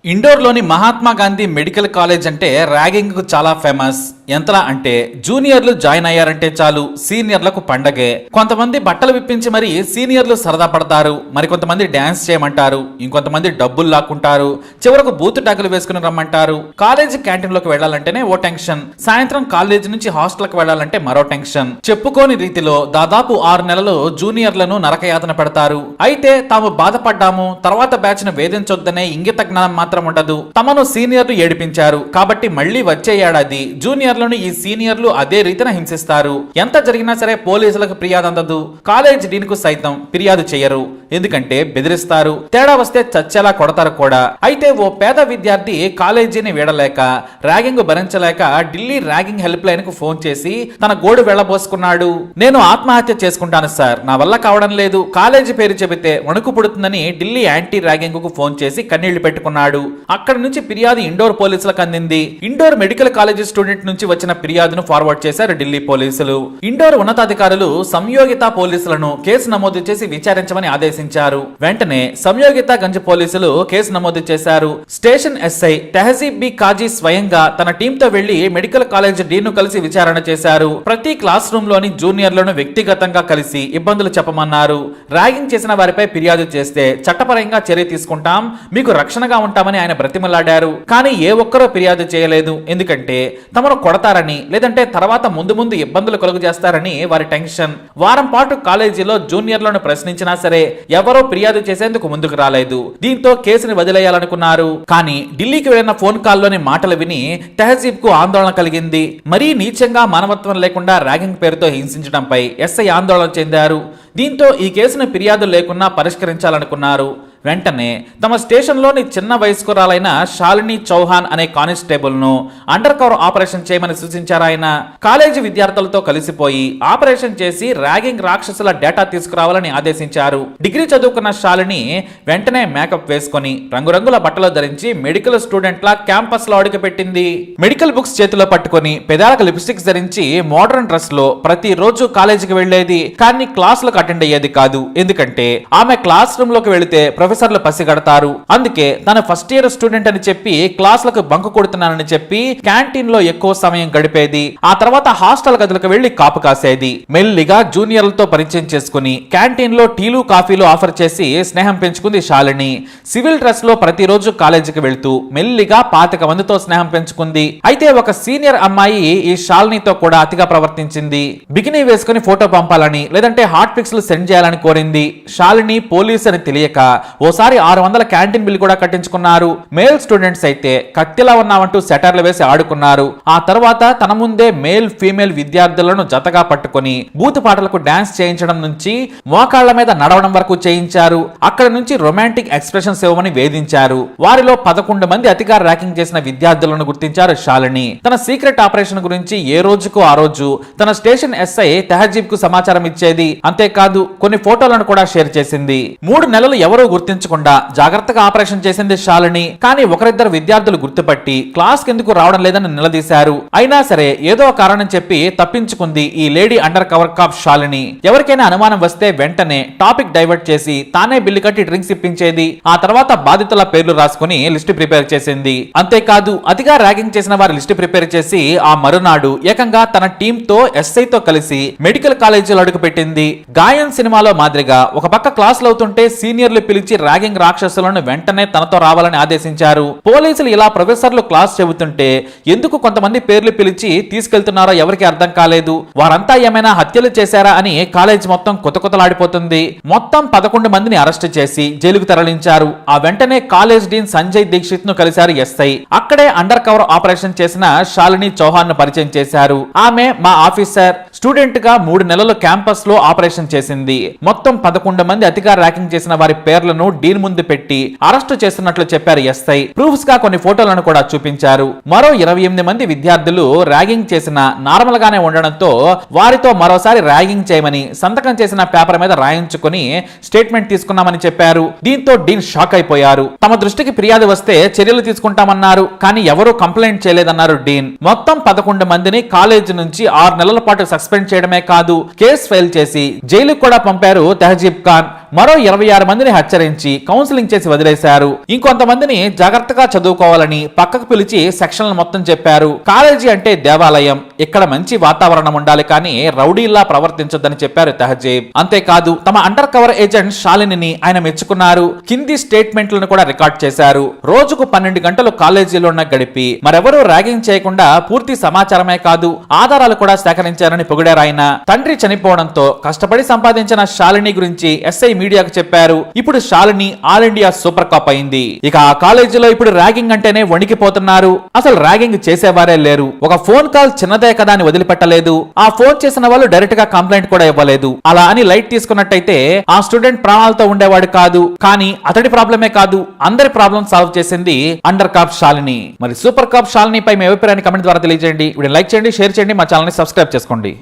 ఇండోర్లోని Mahatma Gandhi medical college అంటే ragging కు చాలా ఫేమస్. ఎంతలా అంటే జూనియర్లు జాయిన్ అయ్యారంటే చాలు సీనియర్లకు పండగే. కొంతమంది బట్టలు విప్పించి మరి సీనియర్లు సరదా పడతారు, మరికొంతమంది డాన్స్ చేయమంటారు, ఇంకొంతమంది డబ్బులు లాక్కుంటారు, చివరకు బూతు టాకులు వేసుకుని రమ్మంటారు. కాలేజీ క్యాంటీన్ లోకి వెళ్లాలంటేనే ఓ టెన్షన్, సాయంత్రం కాలేజీ నుంచి హాస్టల్ కి వెళ్లాలంటే మరో టెన్షన్. చెప్పుకోని రీతిలో దాదాపు 6 నెలలు జూనియర్లను నరకయాతన పెడతారు. అయితే తాము బాధపడ్డాము, తర్వాత బ్యాచ్ ను వేధించొద్దనే ఇంగిత జ్ఞానం మాత్రం ఉండదు. తమను సీనియర్లు ఏడిపించారు కాబట్టి మళ్లీ వచ్చే ఏడాది జూనియర్లను ఈ సీనియర్లు అదే రీతిన హింసిస్తారు. ఎంత జరిగినా సరే పోలీసులకు ఫిర్యాదు అందదు, కాలేజ్ డీన్ కు సైతం ఫిర్యాదు చేయరు. ఎందుకంటే బెదిరిస్తారు, తేడా వస్తే చచ్చేలా కొడతారు కూడా. అయితే ఓ పేద విద్యార్థి కాలేజీని వీడలేక, ర్యాగింగ్ భరించలేక ఢిల్లీ ర్యాగింగ్ హెల్ప్ లైన్ కు ఫోన్ చేసి తన గోడు వెళ్లబోసుకున్నాడు. నేను ఆత్మహత్య చేసుకుంటాను సార్, నా వల్ల కావడం లేదు, కాలేజీ పేరు చెబితే వణుకు పుడుతుందని ఢిల్లీ యాంటీ ర్యాగింగ్ కు ఫోన్ చేసి కన్నీళ్లు పెట్టుకున్నాడు. అక్కడ నుంచి ఫిర్యాదు ఇండోర్ పోలీసులకు అందింది. ఇండోర్ మెడికల్ కాలేజీ స్టూడెంట్ నుంచి వచ్చిన ఫిర్యాదును ఫార్వర్డ్ చేశారు ఢిల్లీ పోలీసులు. ఇండోర్ ఉన్నతాధికారులు సంయోగిత పోలీసులను కేసు నమోదు చేసి విచారించమని ఆదేశించారు. వెంటనే సంయోగిత గంజ్ పోలీసులు కేసు నమోదు చేశారు. స్టేషన్ ఎస్ఐ తెహజీబ్ బి కాజీ స్వయంగా తన టీంతో వెళ్లి మెడికల్ కాలేజ్ డీన్ ను కలిసి విచారణ చేశారు. ప్రతి క్లాస్ రూమ్ లోని జూనియర్లను వ్యక్తిగతంగా కలిసి ఇబ్బందులు చెప్పమన్నారు. ర్యాగింగ్ చేసిన వారిపై ఫిర్యాదు చేస్తే చట్టపరంగా చర్య తీసుకుంటాం, మీకు రక్షణగా ఉంటామని ఆయన బ్రతిమలాడారు. కానీ ఏ ఒక్కరూ ఫిర్యాదు చేయలేదు. ఎందుకంటే తమను కొడతారని, లేదంటే తర్వాత ముందు ముందు ఇబ్బందులు కలుగు చేస్తారని వారి టెన్షన్. వారం పాటు కాలేజీలో జూనియర్లను ప్రశ్నించినా సరే ఎవరో ఫిర్యాదు చేసేందుకు ముందుకు రాలేదు. దీంతో కేసుని వదిలేయాలనుకున్నారు. కానీ ఢిల్లీకి వెళ్లిన ఫోన్ కాల్లోని మాటలు విని తెహజీబ్ కు ఆందోళన కలిగింది. మరీ నీచంగా మానవత్వం లేకుండా ర్యాగింగ్ పేరుతో హింసించడంపై ఎస్ఐ ఆందోళన చెందారు. దీంతో ఈ కేసును ఫిర్యాదు లేకున్నా పరిష్కరించాలనుకున్నారు. వెంటనే తమ స్టేషన్లోని చిన్న వయస్కురాలైన శాలిని చౌహాన్ అనే కానిస్టేబుల్ ను అండర్ కవర్ ఆపరేషన్ చేయమని సూచించారు ఆయన. కాలేజీ విద్యార్థులతో కలిసిపోయి ఆపరేషన్ చేసి ర్యాగింగ్ రాక్షసుల డేటా తీసుకురావాలని ఆదేశించారు. డిగ్రీ చదువుకున్న శాలిని వెంటనే మేకప్ వేసుకుని రంగురంగుల బట్టలు ధరించి మెడికల్ స్టూడెంట్ లా క్యాంపస్ లో అడుగుపెట్టింది. మెడికల్ బుక్స్ చేతిలో పట్టుకుని పెదాలకు లిప్స్టిక్స్ ధరించి మోడర్న్ డ్రెస్ లో ప్రతి రోజు కాలేజీకి వెళ్లేది. కానీ క్లాసులకు అటెండ్ అయ్యేది కాదు. ఎందుకంటే ఆమె క్లాస్ రూమ్ లోకి వెళితే ప్రొఫెసర్లు పసిగడతారు. అందుకే తన ఫస్ట్ ఇయర్ స్టూడెంట్ అని చెప్పి క్లాసులకు బంక్ కొడుతున్నానని చెప్పి క్యాంటీన్ లో ఎక్కువ సమయం గడిపేది. ఆ తర్వాత హాస్టల్ గదులకు వెళ్లి కాపు కాసేది. మెల్లిగా జూనియర్లతో పరిచయం చేసుకుని క్యాంటీన్ లో టీలు కాఫీలు ఆఫర్ చేసి స్నేహం పెంచుకుంది శాలిని. సివిల్ డ్రెస్ లో ప్రతిరోజు కాలేజీకి వెళ్తూ మెల్లిగా 25 మందితో స్నేహం పెంచుకుంది. అయితే ఒక సీనియర్ అమ్మాయి ఈ శాలినితో కూడా అతిగా ప్రవర్తించింది. బికినీ వేసుకుని ఫోటో పంపాలని, లేదంటే హాట్ పిక్స్ సెండ్ చేయాలని కోరింది. శాలిని పోలీస్ అని తెలియక ఓసారి 600 క్యాంటీన్ బిల్ కూడా కట్టించుకున్నారు. మేల్ స్టూడెంట్స్ అయితే కత్తిలా ఉన్నామంటూ సెటర్లు వేసి ఆడుకున్నారు. ఆ తర్వాత తన ముందే మేల్ ఫీమేల్ విద్యార్థులను జతగా పట్టుకుని బూతు పాటలకు డాన్స్ చేయించడం నుంచి మోకాళ్ల మీద నడవడం వరకు చేయించారు. అక్కడ నుంచి రొమాంటిక్ ఎక్స్ప్రెషన్స్ ఇవ్వమని వేధించారు. వారిలో 11 మంది అతిగా ర్యాకింగ్ చేసిన విద్యార్థులను గుర్తించారు శాలిని. తన సీక్రెట్ ఆపరేషన్ గురించి ఏ రోజుకు ఆ రోజు తన స్టేషన్ ఎస్ఐ తెహజీబ్ కు సమాచారం ఇచ్చేది. అంతేకాదు కొన్ని ఫోటోలను కూడా షేర్ చేసింది. 3 నెలలు ఎవరూ గుర్తించకుండా జాగ్రత్తగా ఆపరేషన్ చేసింది శాలిని. కానీ ఒకరిద్దరు విద్యార్థులు గుర్తుపట్టి క్లాస్ కెందుకు రావడం లేదని నిలదీశారు. అయినా సరే ఏదో కారణం చెప్పి తప్పించుకుంది ఈ lady undercover cop Shalini. ఎవరికైనా అనుమానం వస్తే వెంటనే టాపిక్ డైవర్ట్ చేసి తానే బిల్లు కట్టి డ్రింక్స్ ఇప్పించేది. ఆ తర్వాత బాధితుల పేర్లు రాసుకుని లిస్టు ప్రిపేర్ చేసింది. అంతేకాదు అతిగా ర్యాగింగ్ చేసిన వారి లిస్టు ప్రిపేర్ చేసి ఆ మరునాడు ఏకంగా తన టీమ్ తో ఎస్ఐతో కలిసి మెడికల్ కాలేజీలో అడుగుపెట్టింది. గాయన్ సినిమాలో మాదిరిగా ఒక పక్క క్లాసులు అవుతుంటే సీనియర్లు పిలిచి ర్యాగింగ్ రాక్షసులను వెంటనే తనతో రావాలని ఆదేశించారు. పోలీసులు ఇలా ప్రొఫెసర్లు క్లాస్ చెబుతుంటే ఎందుకు కొంతమంది పేర్లు పిలిచి తీసుకెళ్తున్నారో ఎవరికి అర్థం కాలేదు. వారంతా ఏమైనా హత్యలు చేశారా అని కాలేజ్ మొత్తం కొతకొతలాడిపోతుంది. మొత్తం 11 మందిని అరెస్ట్ చేసి జైలుకు తరలించారు. ఆ వెంటనే కాలేజ్ డీన్ సంజయ్ దీక్షిత్ ను కలిశారు ఎస్ఐ. అక్కడే అండర్ కవర్ ఆపరేషన్ చేసిన శాలిని చౌహాన్ ను పరిచయం చేశారు. ఆమె మా ఆఫీసర్, స్టూడెంట్ గా 3 నెలలు క్యాంపస్ లో ఆపరేషన్ చేసింది. మొత్తం 11 మంది అతిగా ర్యాకింగ్ చేసిన వారి పేర్లను డీన్ ముందు పెట్టి అరెస్టు చేస్తున్నట్లు చెప్పారు ఎస్ఐ. ప్రూఫ్స్ గా కొన్ని ఫోటోలను కూడా చూపించారు. మరో 28 మంది విద్యార్థులు ర్యాగింగ్ చేసిన నార్మల్ గానే ఉండడంతో వారితో మరోసారి ర్యాగింగ్ చేయమని సంతకం చేసిన పేపర్ మీద రాయించుకుని స్టేట్మెంట్ తీసుకున్నామని చెప్పారు. దీంతో డీన్ షాక్ అయిపోయారు. తమ దృష్టికి ఫిర్యాదు వస్తే చర్యలు తీసుకుంటామన్నారు. కానీ ఎవరూ కంప్లైంట్ చేయలేదన్నారు డీన్. మొత్తం 11 మందిని కాలేజీ నుంచి 6 నెలల పాటు సస్పెండ్ చేయడమే కాదు, కేసు ఫైల్ చేసి జైలుకు కూడా పంపారు తెహజీబ్ ఖాన్. మరో 26 మందిని హెచ్చరించి కౌన్సిలింగ్ చేసి వదిలేశారు. ఇంకొంతమందిని జాగ్రత్తగా చదువుకోవాలని పక్కకు పిలిచి సెక్షన్లు మొత్తం చెప్పారు. కాలేజీ అంటే దేవాలయం, ఇక్కడ మంచి వాతావరణం ఉండాలి కానీ రౌడీల్లా ప్రవర్తించొద్దని చెప్పారు తెహజీబ్. అంతేకాదు తమ అండర్ కవర్ ఏజెంట్ శాలినిని ఆయన మెచ్చుకున్నారు. కింది స్టేట్మెంట్లను కూడా రికార్డ్ చేశారు. రోజుకు 12 గంటలు కాలేజీలోనే గడిపి మరెవరూ ర్యాగింగ్ చేయకుండా పూర్తి సమాచారమే కాదు ఆధారాలు కూడా సేకరించారని పొగిడారు ఆయన. తండ్రి చనిపోవడంతో కష్టపడి సంపాదించిన శాలిని గురించి ఎస్ఐ మీడియాకు చెప్పారు. ఇప్పుడు Shalini all India super cop అయింది. ఇక ఆ కాలేజీలో ఇప్పుడు ర్యాగింగ్ అంటేనే వణికిపోతున్నారు. అసలు ర్యాగింగ్ చేసేవారే లేరు. ఒక ఫోన్ కాల్ చిన్నదే కదా అని వదిలిపెట్టలేదు. ఆ ఫోన్ చేసిన వాళ్ళు డైరెక్ట్ గా కంప్లైంట్ కూడా ఇవ్వలేదు. అలా అని లైట్ తీసుకున్నట్టయితే ఆ స్టూడెంట్ ప్రాణాలతో ఉండేవాడు కాదు. కానీ అతడి ప్రాబ్లమే కాదు, అందరి ప్రాబ్లం సాల్వ్ చేసింది అండర్ కాప్ శాలిని. మరి సూపర్ కాప్ శాలిని పై మీ అభిప్రాయాన్ని కమెంట్ ద్వారా తెలియజేయండి. వీడియో లైక్ చేయండి, షేర్ చేయండి, మా ఛానల్ ని సబ్స్క్రైబ్ చేసుకోండి.